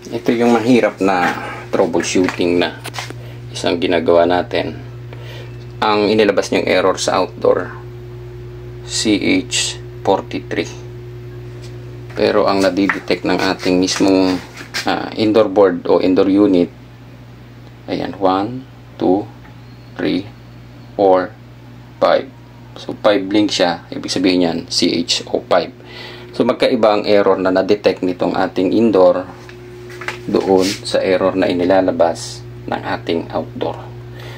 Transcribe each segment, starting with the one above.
Ito yung mahirap na troubleshooting na isang ginagawa natin. Ang inilabas niyang error sa outdoor, CH43. Pero ang nadidetect ng ating mismong indoor board o indoor unit, ayan, 1, 2, 3, 4, 5. So 5 blink siya, ibig sabihin yan CH05. So magkaiba ang error na na-detect nitong ating indoor doon sa error na inilalabas ng ating outdoor.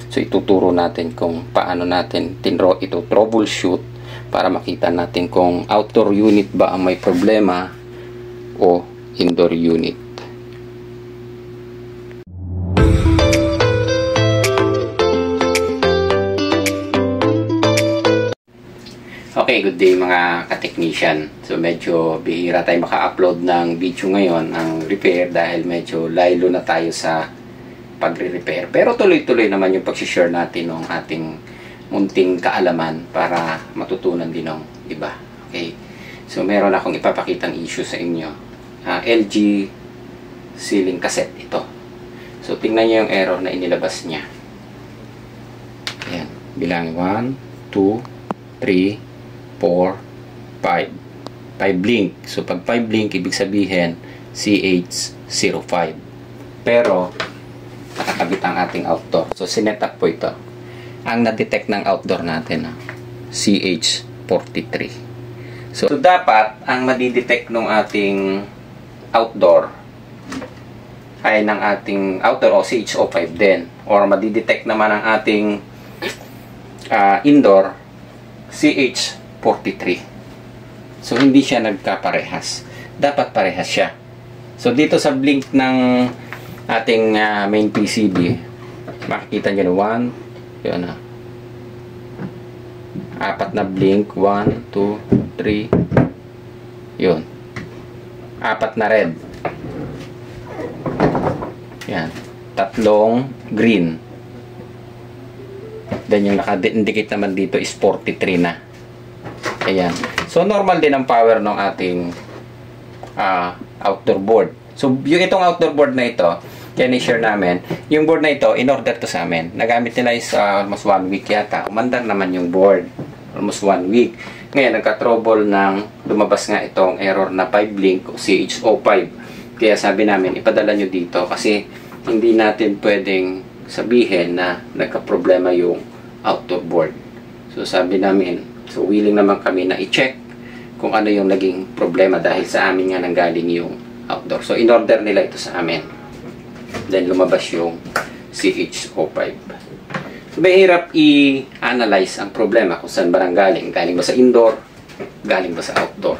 So ituturo natin kung paano natin ito troubleshoot para makita natin kung outdoor unit ba ang may problema o indoor unit. Okay, good day mga ka-technician. So medyo bihira tayo maka-upload ng video ngayon ang repair dahil medyo laylo na tayo sa pagre-repair. Pero tuloy-tuloy naman yung pag-share natin ng ating munting kaalaman para matutunan din ng iba. Okay, so meron akong ipapakitang issue sa inyo. LG ceiling cassette ito. So tingnan nyo yung error na inilabas niya. Ayan, bilang 1, 2, 3, 4, 5. 5 blink. So, pag 5 blink, ibig sabihin, CH05. Pero, nakakabit ang ating outdoor. So, sinet up po ito. Ang na-detect ng outdoor natin, CH43. So, dapat, ang madidetect ng ating outdoor ay ng ating outdoor o CH05 din. Or madidetect naman ang ating indoor CH43. So, hindi siya nagkaparehas. Dapat parehas siya. So, dito sa blink ng ating main PCB, makikita nyo na 1, yun na. 4 na blink, 1, 2, 3, yun. 4 na red. Yan. 3 green. Then, yung naka-indicate naman dito is 43 na. Ayan. So, normal din ang power ng ating outdoor board. So, yung itong outdoor board na ito, kaya ni-share namin, yung board na ito, in-order to sa amin. Nagamit nila is almost 1 week yata. Umandar naman yung board. Almost 1 week. Ngayon, nagka-trouble ng lumabas nga itong error na 5 blink o CH05. Kaya sabi namin, ipadala nyo dito kasi hindi natin pwedeng sabihin na nagka-problema yung outdoor board. So, sabi namin, so, willing naman kami na i-check kung ano yung naging problema dahil sa amin nga nanggaling yung outdoor. So, in-order nila ito sa amin. Then, lumabas yung CH05. So, mahirap i-analyze ang problema kung saan ba nanggaling. Galing ba sa indoor? Galing ba sa outdoor?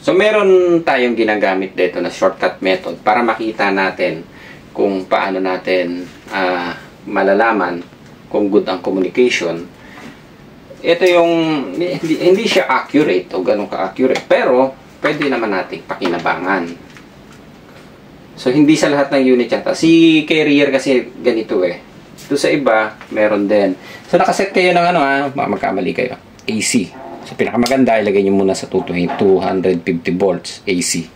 So, meron tayong ginagamit dito na shortcut method para makita natin kung paano natin malalaman kung good ang communication. Ito yung, hindi siya accurate o ganun ka-accurate, pero pwede naman natin pakinabangan. So, hindi sa lahat ng unit yata. Si carrier kasi ganito eh. Ito sa iba, meron din. So, nakaset kayo ng magkamali kayo. AC. So, pinakamaganda, ilagay nyo muna sa 250 volts AC.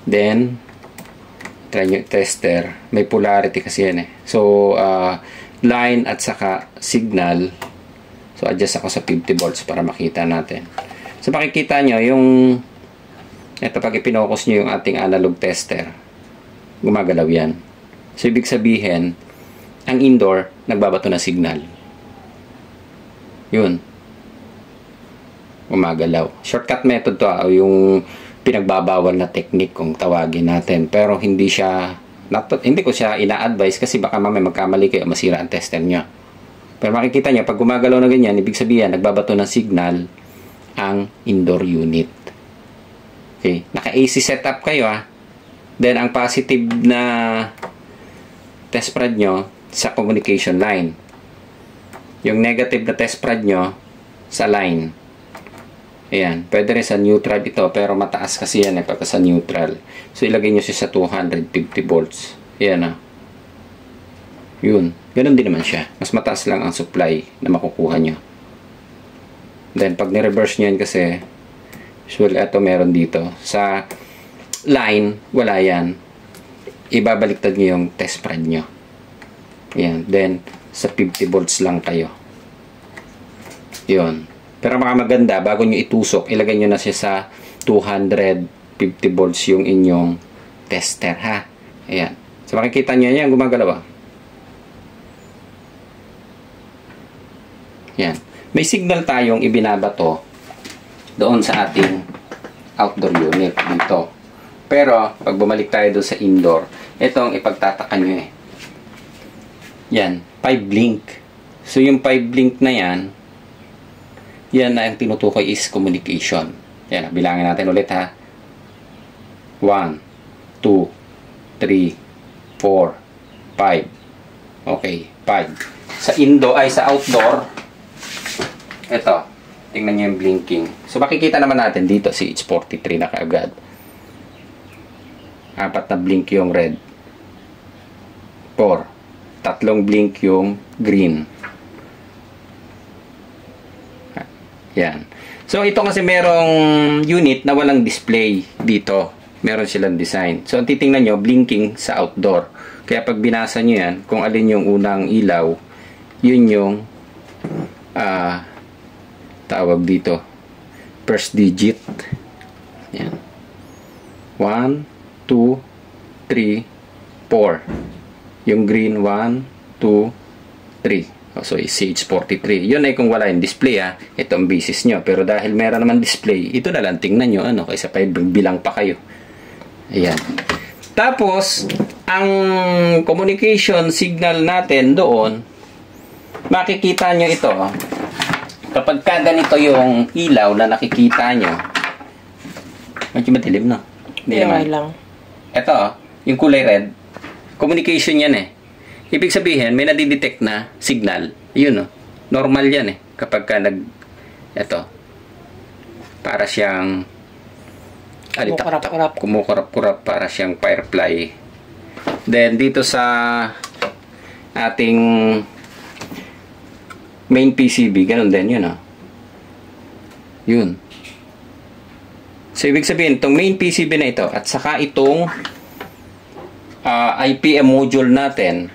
Then, try nyo tester. May polarity kasi yan eh. So, line at saka signal. So, adjust ako sa 50 volts para makita natin. So, makikita nyo yung ito pag ipinokus nyo yung ating analog tester, gumagalaw yan. So, ibig sabihin, ang indoor, nagbabato na signal. Yun. Gumagalaw. Shortcut method to, yung pinagbabawal na technique kung tawagin natin. Pero, hindi ko siya ina-advise kasi baka mamaya magkamali kayo, masira ang tester nyo. Pero makikita nyo, pag gumagalaw na ganyan, ibig sabihin, nagbabato ng signal ang indoor unit. Okay. Naka-AC setup kayo Then, ang positive na test prod nyo sa communication line. Yung negative na test prod nyo sa line. Ayan. Pwede rin sa neutral ito, pero mataas kasi yan pagka sa neutral. So, ilagay nyo siya sa 250 volts. Ayan Yun. Ganun din naman siya. Mas mataas lang ang supply na makukuha nyo. Then, pag ni-reverse nyo yan kasi, usually ito meron dito. Sa line, wala yan. Ibabaliktad nyo yung test spread nyo. Yan. Then, sa 50 volts lang kayo. Yun. Pero mga maganda, bago nyo itusok, ilagay nyo na siya sa 250 volts yung inyong tester, ha? Ayan. So, makikita nyo yan, gumagalaw. Yan. May signal tayong ibinabato doon sa ating outdoor unit dito. Pero, pag bumalik tayo doon sa indoor, itong ipagtataka nyo eh. Yan, 5 blink. So, yung 5 blink na yan, yan na ang tinutukoy is communication. Yan, bilangin natin ulit ha. 1, 2, 3, 4, 5. Okay, 5. Sa indoor, ay sa outdoor, ito, tingnan nyo yung blinking. So, makikita naman natin dito si H43 na kaagad. 4 na blink yung red. 4. 3 blink yung green. Yan. So, ito kasi merong unit na walang display dito. Meron silang design. So, ang titingnan nyo, blinking sa outdoor. Kaya pag binasa nyo yan, kung alin yung unang ilaw, yun yung tawag dito, first digit. Yan. 1, 2, 3, 4. Yung green, 1, 2, 3. So, CH43. Yun ay kung wala yung display, ha. Ito ang basis nyo. Pero dahil meron naman display, ito na lang tingnan nyo, ano, kaysa pa bilang pa kayo. Ayan. Tapos, ang communication signal natin doon, makikita nyo ito, kapag ka ganito yung ilaw na nakikita nyo, medyo madilim, no? Hindi naman lang. Ito, yung kulay red, communication yan eh. Ibig sabihin, may nadidetect na signal. Yun, no? Normal yan eh. Kapag ka ito, para siyang alitak-tak, kumukurap-kurap, para siyang firefly. Then, dito sa ating main PCB, ganun din yun, yun. So, ibig sabihin, itong main PCB na ito, at saka itong IPM module natin,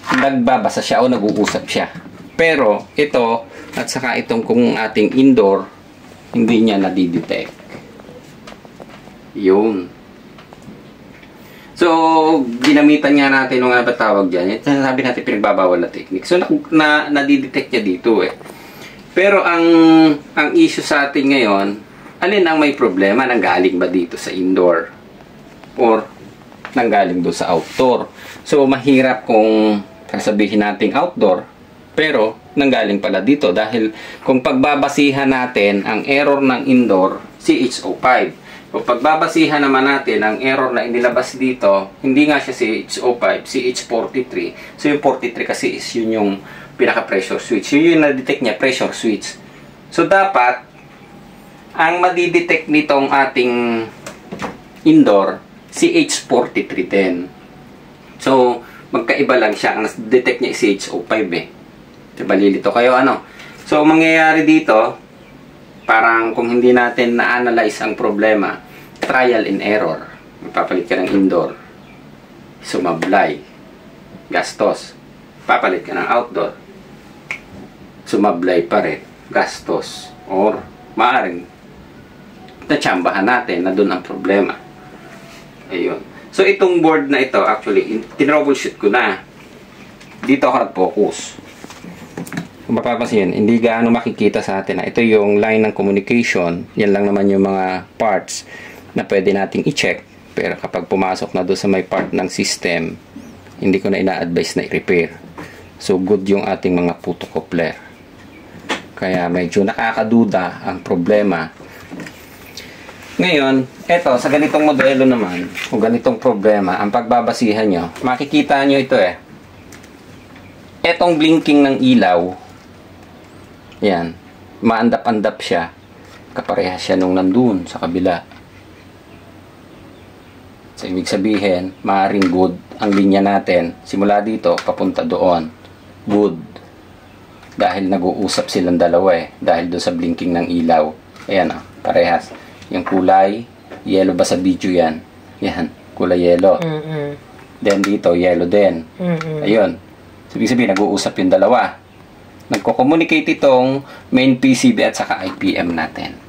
nagbabasa siya o nag-uusap siya. Pero, ito, at saka itong kung ating indoor, hindi niya nadidetect. Yun. So, ginamitan nga natin nung ba tawag dyan. Ito sabi natin pinagbabawal na technique. So, nadidetect niya dito eh. Pero, ang issue sa atin ngayon, alin ang may problema? Nanggaling ba dito sa indoor? Or, nanggaling doon sa outdoor? So, mahirap kung sasabihin nating outdoor, pero, nanggaling pala dito. Dahil, kung pagbabasihan natin ang error ng indoor, CH05. Kung pagbabasihan naman natin ang error na inilabas dito, hindi nga siya CH05, CH43. So, yung 43 kasi is yun yung pinaka-pressure switch. Yun yung na-detect niya, pressure switch. So, dapat, ang madidetect nitong ating indoor, CH43 din. So, magkaiba lang siya. Ang detect niya is CH05 eh. Diba, lilito kayo, ano? So, mangyayari dito, parang kung hindi natin na-analyze ang problema, trial and error. Papalit ka ng indoor, sumablay, gastos. Papalit ka ng outdoor, sumablay pa rin, gastos. Or, maaaring natsambahan natin na doon ang problema. Ayun. So, itong board na ito, actually, tinroubleshoot ko na. Dito ako nag-focus. Kung mapapansin, hindi gaano makikita sa atin na ito yung line ng communication. Yan lang naman yung mga parts na pwede nating i-check. Pero kapag pumasok na doon sa may part ng system, hindi ko na ina-advise na i-repair. So, good yung ating mga photocoupler. Kaya medyo nakakaduda ang problema. Ngayon, eto, sa ganitong modelo naman, o ganitong problema, ang pagbabasihan nyo, makikita nyo ito eh. Etong blinking ng ilaw, yan, maandap-andap siya, kaparehas siya nung nandun sa kabila. So, ibig sabihin, maaaring good ang linya natin, simula dito, papunta doon. Good. Dahil nag-uusap silang dalawa eh, dahil doon sa blinking ng ilaw. Ayan parehas. Yung kulay, Yellow ba sa video yan? Yan, kulay yellow. Then dito, yellow din. Ayun. So, ibig sabihin, nag-uusap yung dalawa. Nagko-communicate itong main PCB at saka IPM natin.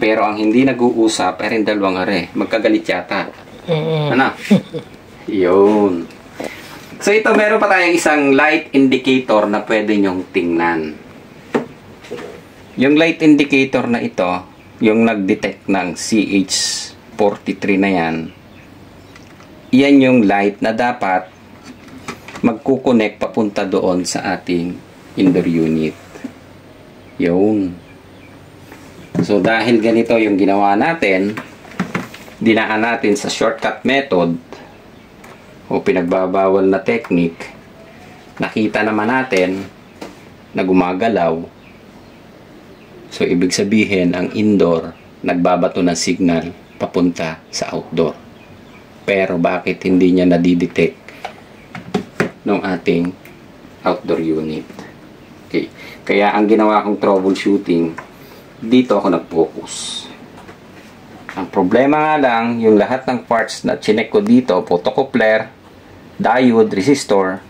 Pero ang hindi nag-uusap, ay rin dalawang magkagalit yata. Ano? Yun. So, ito, meron pa tayong isang light indicator na pwede nyong tingnan. Yung light indicator na ito, yung nag-detect ng CH43 na yan, yan yung light na dapat magkukonect papunta doon sa ating indoor unit. Yun. So, dahil ganito yung ginawa natin, dinaan natin sa shortcut method o pinagbabawal na technique, nakita naman natin na gumagalaw. So, ibig sabihin, ang indoor nagbabato ng signal papunta sa outdoor. Pero bakit hindi niya nadidetect ng ating outdoor unit? Okay. Kaya ang ginawa kong troubleshooting, dito ako nag-focus. Ang problema nga lang, yung lahat ng parts na chinek ko dito, photocoupler, diode, resistor,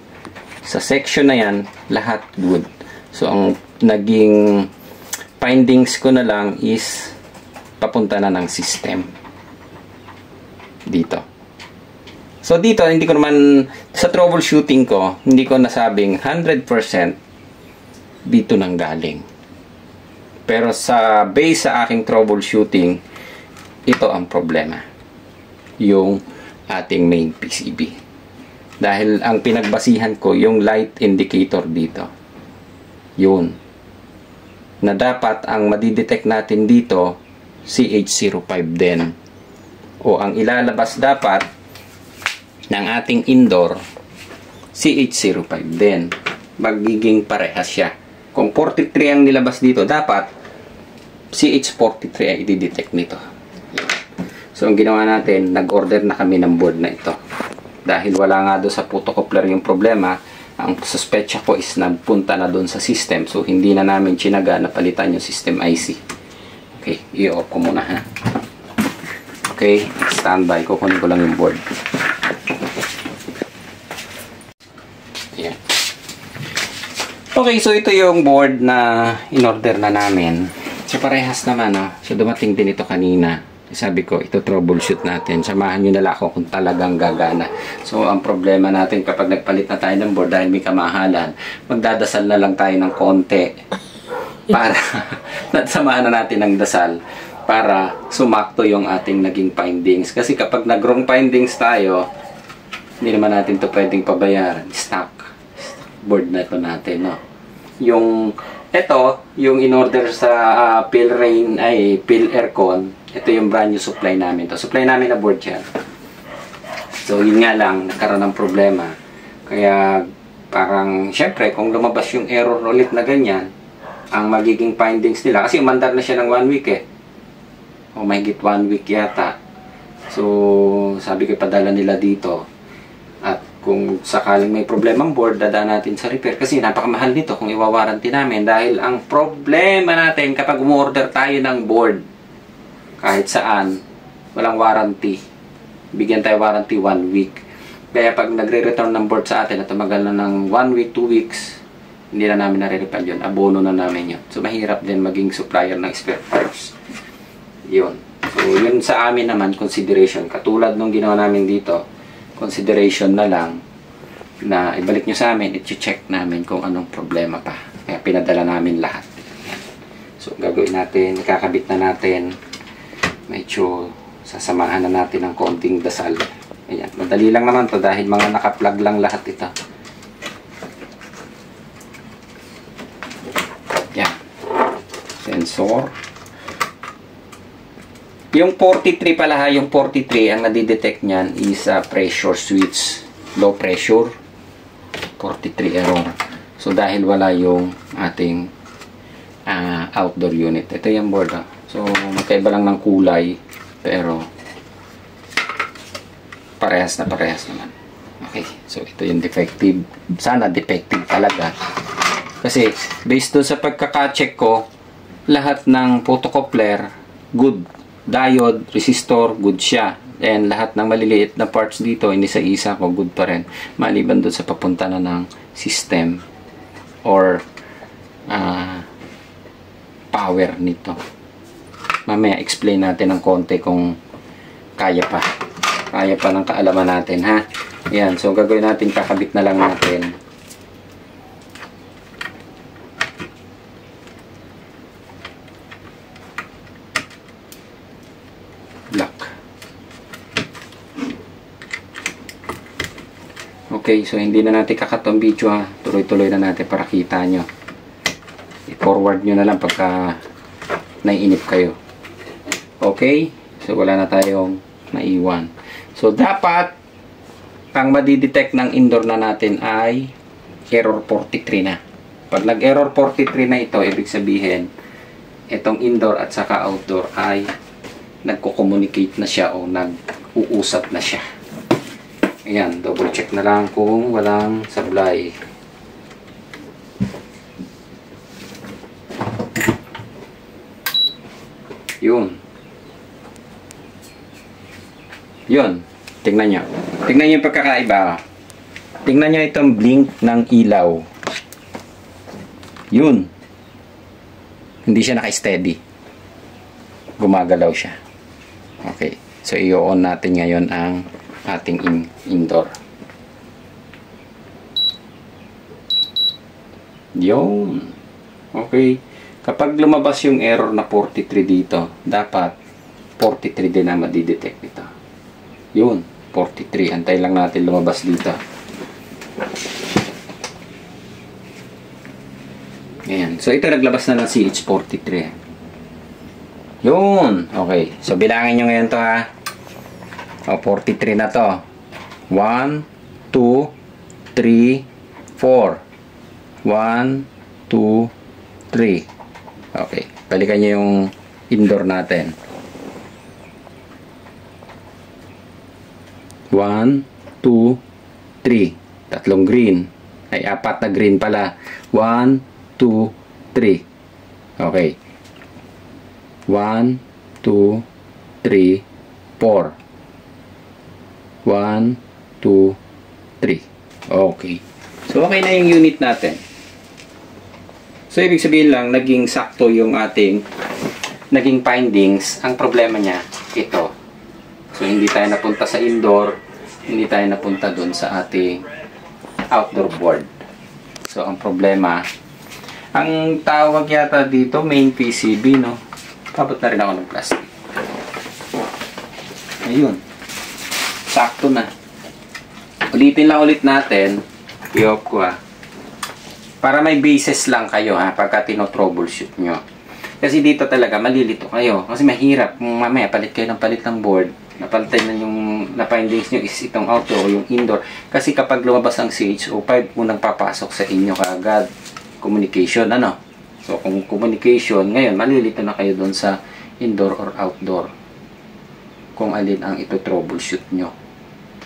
sa section na yan, lahat good. So, ang naging findings ko na lang is papunta na ng system. Dito. So, dito, hindi ko naman, sa troubleshooting ko, hindi ko nasabing 100% dito nang galing. Pero sa base sa aking troubleshooting, ito ang problema. Yung ating main PCB. Dahil ang pinagbasihan ko, yung light indicator dito. Yun. Na dapat ang madidetect natin dito, CH05 din. O ang ilalabas dapat ng ating indoor, CH05 din. Magiging parehas siya. Kung 43 ang nilabas dito, dapat CH43 ay i-detect nito. So, ang ginawa natin, nag-order na kami ng board na ito. Dahil wala nga doon sa photocoupler yung problema, ang suspetsa ko is nagpunta na doon sa system. So, hindi na namin chinaga na palitan yung system IC. Okay, i-off ko muna ha. Okay, standby. Kukunin ko lang yung board. Ayan. Okay, so ito yung board na in-order na namin. So, parehas naman, no? So, dumating din ito kanina. Sabi ko, ito troubleshoot natin. Samahan nyo na lang ako kung talagang gagana. So, ang problema natin kapag nagpalit na tayo ng board dahil may kamahalan, magdadasal na lang tayo ng konti para samahan na natin ng dasal para sumakto yung ating naging findings. Kasi kapag nag-wrong findings tayo, hindi naman natin to pwedeng pabayaran. Stock board na ito natin, no? Yung yung in-order sa Pilrain ay Pil Aircon. Ito yung brand new supply namin to. Supply namin na board yan. So, yun nga lang, nagkaroon ng problema. Kaya, parang, syempre, kung lumabas yung error ulit na ganyan, ang magiging findings nila, kasi umandar na siya ng 1 week O mahigit 1 week yata. So, sabi ko, padala nila dito. At kung sakaling may problemang board, dadaan natin sa repair. Kasi napakamahal nito kung iwawaranty namin. Dahil ang problema natin kapag umorder tayo ng board, kahit saan, walang warranty. Bigyan tayo warranty 1 week. Kaya pag nagre-return ng board sa atin at tumagal na ng 1 week, 2 weeks, hindi na namin nare-refund yun. Abono na namin yun. So, mahirap din maging supplier ng spare parts. Yun. So, yun sa amin naman, consideration. Katulad nung ginawa namin dito, consideration na lang na ibalik nyo sa amin, i-check namin kung anong problema pa. Kaya pinadala namin lahat. Yan. So, gagawin natin, ikakabit na natin. Medyo sasamahan na natin ng konting dasal. Ayan. Madali lang naman to dahil mga naka-plug lang lahat ito. Yan. Sensor. Yung 43 pala ha, yung 43, ang nadidetect niyan is pressure switch. Low pressure. 43 error. So, dahil wala yung ating outdoor unit. Ito yung board ha. So, magkaiba lang ng kulay. Pero, parehas naman. Okay. So, ito yung defective. Sana defective talaga. Kasi, based doon sa pagkaka-check ko, lahat ng photocoupler, good. diode, resistor, good siya. And lahat ng maliliit na parts dito, hindi sa isa ko, good pa rin. Maliban doon sa papunta na ng system or power nito. Mamaya explain natin ng konti kung kaya pa. Kaya pa ng kaalaman natin, ha? Yan, so gagawin natin, kakabit na lang natin. Lock. Okay, so hindi na natin kakatong video, ha. Tuloy-tuloy na natin para kita nyo. I-forward nyo na lang pagka naiinip kayo. Okay, so wala na tayong naiwan. So dapat ang madidetect ng indoor na natin ay error 43 na. Pag nag-error 43 na ito, ibig sabihin itong indoor at saka outdoor ay nagko-communicate na siya o nag-uusap na siya. Ayan, double check na lang kung walang supply. Yun. Yun. Tingnan nyo. Tingnan nyo yung pagkakaiba. Tingnan nyo itong blink ng ilaw. Yun. Hindi siya naka-steady. Gumagalaw siya. Okay. So, i-on natin ngayon ang ating indoor. Yun. Okay. Kapag lumabas yung error na 43 dito, dapat 43 din na madidetect ito. Yun. 43. Antay lang natin lumabas dito. Ayan. So, ito naglabas na ng CH43. Yun. Okay. So, bilangin nyo ngayon to, ha. O, 43 na to. 1, 2, 3, 4. 1, 2, 3. Okay. Balikan nyo yung indoor natin. 1, 2, 3. Tatlong green. Ay, apat na green pala. 1, 2, 3. Okay. 1, 2, 3, 4. 1, 2, 3. Okay. So, okay na yung unit natin. So, ibig sabihin lang, naging sakto yung ating naging findings. Ang problema niya, ito. So, hindi tayo napunta sa indoor, hindi tayo napunta dun sa ating outdoor board. So, ang problema, ang tawag yata dito, main PCB, no? Kabot na rin ako ng plastic. Ayun. Sakto na. Ulitin lang ulit natin. I-off ko, ha. Para may basis lang kayo, ha, pagka tino-troubleshoot nyo. Kasi dito talaga, malilito kayo. Kasi mahirap. Mamaya, palit kayo ng palit ng board. Napalitan na yung na-findings nyo is itong outdoor o yung indoor. Kasi kapag lumabas ang CHO5, unang papasok sa inyo kaagad. Communication, ano? So, kung communication, ngayon, malilito na kayo doon sa indoor or outdoor. Kung alin ang ito troubleshoot nyo.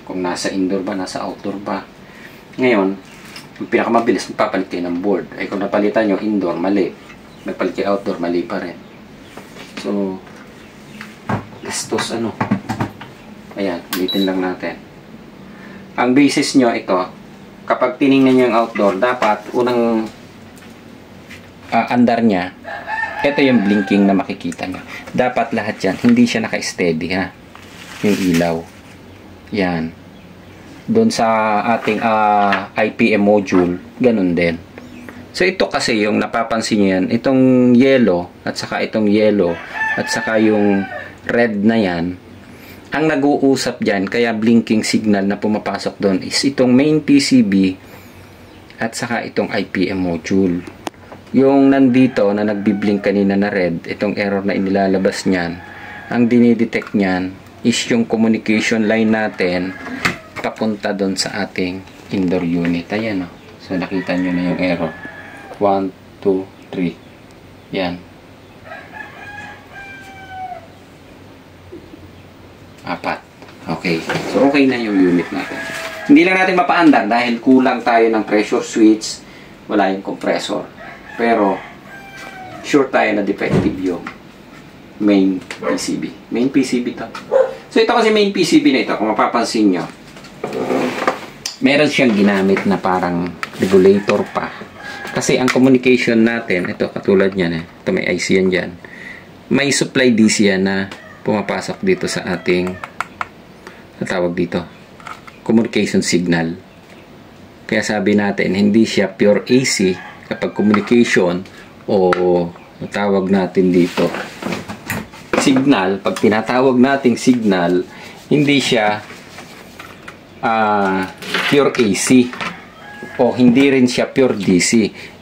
Kung nasa indoor ba, nasa outdoor ba. Ngayon, yung pinakamabilis, magpapalit kayo ng board. Ay kung napalitan nyo indoor, mali. Nagpalit kayo outdoor, mali pa rin. So, gastos ano. Ayan, ulitin lang natin. Ang basis nyo ito, kapag tinignan nyo yung outdoor, dapat unang andar nya, ito yung blinking na makikita nyo. Dapat lahat yan, hindi siya naka-steady, ha. Yung ilaw. Yan. Doon sa ating IPM module, ganun din. So, ito kasi yung napapansin nyo yan, itong yellow, at saka itong yellow, at saka yung red na yan, ang nag-uusap dyan, kaya blinking signal na pumapasok doon is itong main PCB, at saka itong IPM module. Yung nandito na nagbiblink kanina na red, itong error na inilalabas nyan, ang dinidetect nyan is yung communication line natin papunta doon sa ating indoor unit. Ayan, oh. So, nakita nyo na yung error. 1, 2, 3. Yan. 4. Okay. So, okay na yung unit natin. Hindi lang natin mapaandar dahil kulang tayo ng pressure switch. Wala yung compressor. Pero, sure tayo na defective yung main PCB. Main PCB to. So ito kasi main PCB na ito, kung mapapansin nyo, meron siyang ginamit na parang regulator pa. Kasi ang communication natin, ito katulad niyan ito may IC yan dyan. May supply DC yan na pumapasok dito sa ating, natawag dito, communication signal. Kaya sabi natin, hindi siya pure AC kapag communication o tawag natin dito signal. Pag tinatawag nating signal, hindi siya pure AC o hindi rin siya pure DC.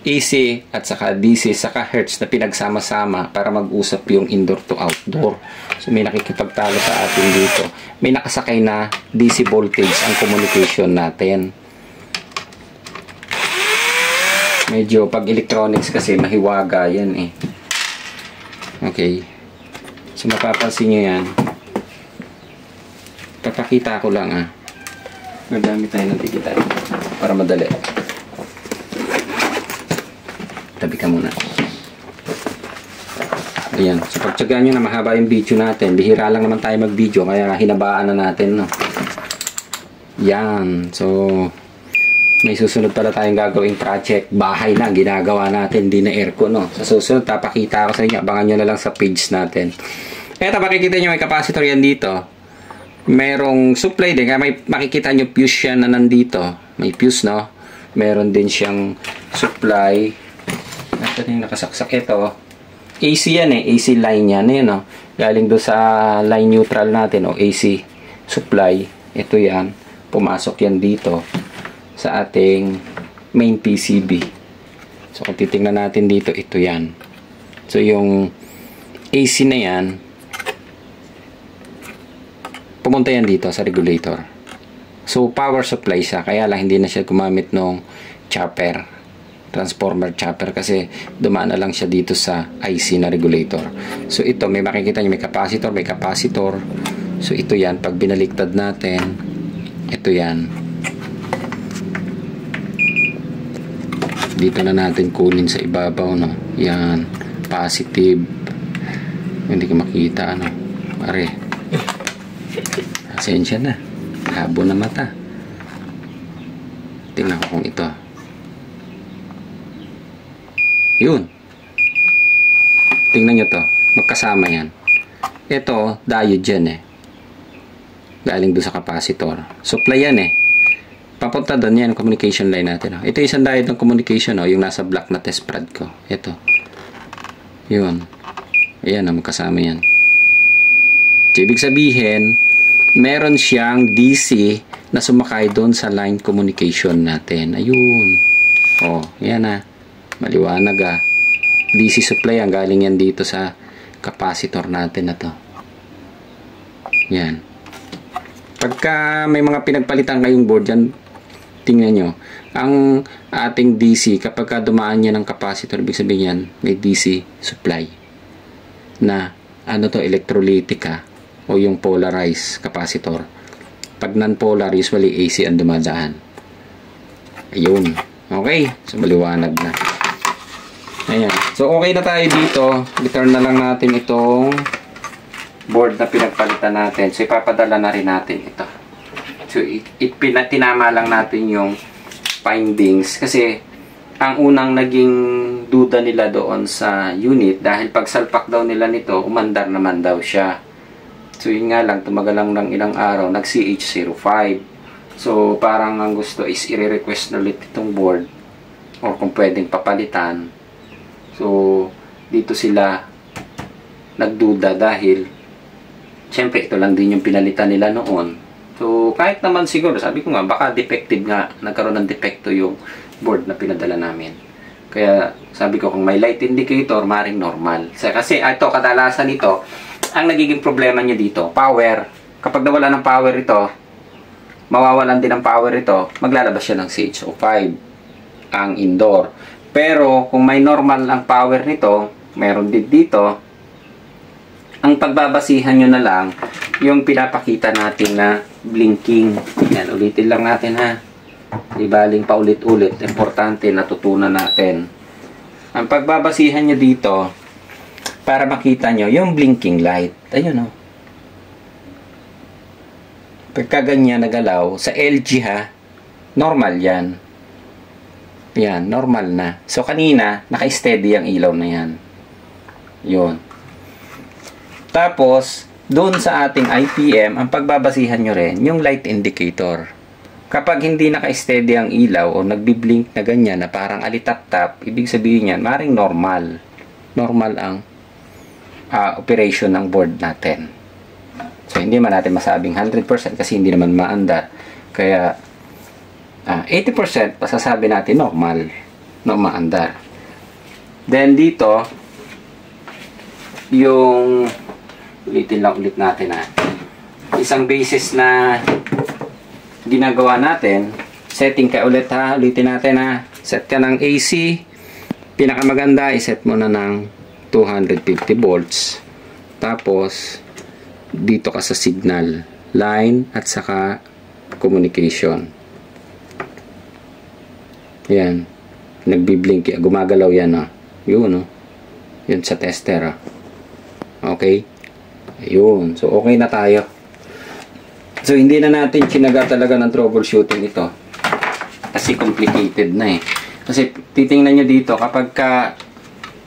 AC at saka DC saka hertz na pinagsama-sama para mag-usap yung indoor to outdoor. So may nakikipagtalo sa atin dito. May nakasakay na DC voltage ang communication natin. Medyo pag electronics kasi mahiwaga yan eh. Okay. So mapapansin nyo yan. Papakita ko lang Madami tayo ng digital para madali. Tabi ka muna. Ayan. So pagtsagaan nyo na mahaba yung video natin. Bihira lang naman tayo mag-video kaya hinabaan na natin. No? Yan. So may susunod pala tayong gagawing project. Bahay na ginagawa natin. Hindi na aircon. No? Sa susunod papakita ko sa inyo. Abangan nyo na lang sa page natin. Eto makikita nyo may capacitor yan dito. Merong supply din. Kaya may makikita nyo fuse yan na nandito. May fuse no. Meron din siyang supply. Ito na yung nakasaksak ito. AC yan AC line yan no. Galing do sa line neutral natin AC supply. Ito yan. Pumasok yan dito sa ating main PCB. So kung titingnan natin dito, ito yan. So yung AC na yan, pumunta yan dito sa regulator. So power supply siya, kaya lang hindi na siya gumamit ng chopper, transformer chopper, kasi dumaan na lang siya dito sa IC na regulator. So ito, may makikita nyo, may capacitor. So ito yan, pag binaliktad natin, ito yan. Dito na natin kunin sa ibabaw, no? Yan, positive. Hindi ko makita, Are. Asensya na. Habo na mata. Tingnan ko kung ito. Yun. Tingnan nyo to. Magkasama yan. Ito, diode yan Galing doon sa capacitor. Supply yan Papunta doon yan, communication line natin. Ito isang diode ng communication, yung nasa black na test prod ko. Ito. Yun. Ayan, magkasama yan. So, ibig sabihin, meron siyang DC na sumakay doon sa line communication natin. Ayun. Yan maliwanag DC supply ang galing yan dito sa capacitor natin na to. Yan. Pagka may mga pinagpalitan kayong board yan, tingnan nyo, ang ating DC, kapag dumaan niya ng capacitor, ibig sabihin yan, may DC supply na, electrolytic o yung polarized capacitor. Pag non-polar, usually AC ang dumadaan. Ayun. Okay. So, maliwanag na. Ayan. So, okay na tayo dito. Return na lang natin itong board na pinagpalitan natin. So, ipapadala na rin natin ito. So, tinama lang natin yung findings. Kasi, ang unang naging duda nila doon sa unit, dahil pag salpak daw nila nito, umandar naman daw siya. So, yun nga lang, tumagal lang ng ilang araw, nag-CH05. So, parang ang gusto is i-request na ulit itong board or kung pwedeng papalitan. So, dito sila nagduda dahil syempre, ito lang din yung pinalitan nila noon. So, kahit naman siguro, sabi ko nga, baka defective nga, nagkaroon ng defecto yung board na pinadala namin. Kaya, sabi ko, kung may light indicator, maring normal. Kasi, ito, kadalasan ito, ang nagiging problema niya dito, power. Kapag nawala ng power ito, mawawalan din ng power ito, maglalabas siya ng CH05, ang indoor. Pero, kung may normal ang power nito, meron din dito, ang pagbabasihan nyo na lang, yung pinapakita natin na blinking. Yan, ulitin lang natin Ibaling paulit-ulit. Importante, natutunan natin. Ang pagbabasihan nyo dito, para makita nyo yung blinking light. Ayun, oh. Pagka ganyan nagalaw, sa LG ha, normal yan. Yan, normal na. So, kanina, naka-steady ang ilaw na yan. Yun. Tapos, doon sa ating IPM, ang pagbabasihan nyo rin, yung light indicator. Kapag hindi naka-steady ang ilaw o nagbi-blink na ganyan na parang alitap-tap, ibig sabihin yan, maring normal. Normal ang operation ng board natin. So, hindi man natin masabing 100% kasi hindi naman maandar. Kaya, 80% pasasabi natin normal. No, maandar. Then, dito, yung ulitin lang ulit natin isang basis na ginagawa natin, setting ka ulit ha, ulitin natin set ka ng AC, pinakamaganda iset mo na ng 250 volts, tapos dito ka sa signal line at saka communication. Yan, nagbi-blink, gumagalaw yan yun yun sa tester okay. Ayun. So, okay na tayo. So, hindi na natin chinaga talaga ng troubleshooting ito. Kasi complicated na Kasi, titingnan nyo dito, kapag ka,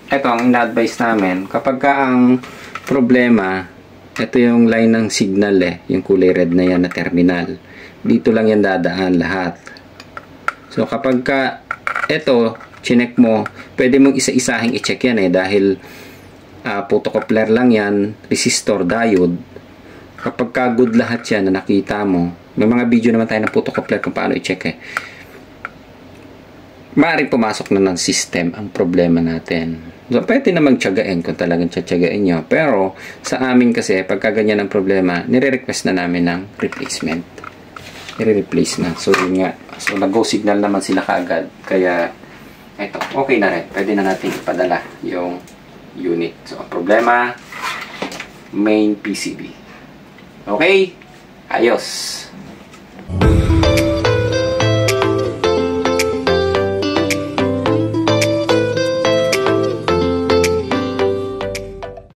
ito ang ina-advise namin, kapag ka ang problema, ito yung line ng signal yung kulay red na yan na terminal. Dito lang yan dadaan lahat. So, kapag ka, ito, chinek mo, pwede mong isa-isahing i-check yan dahil photocoupler lang yan, resistor, diode. Kapag ka good lahat yan na nakita mo, may mga video naman tayo ng photocoupler kung paano i-check maaaring pumasok na ng system ang problema natin. So, pwede na magtiyagain kung talagang tiyagain nyo. Pero, sa amin kasi, pagka ganyan ang problema, nire-request na namin ng replacement. I-replace na. So, yun nga. So, nag-go signal naman sila kaagad. Kaya, eto, okay na rin. Pwede na natin ipadala yung unit. So, ang problema, main PCB. Okay? Ayos.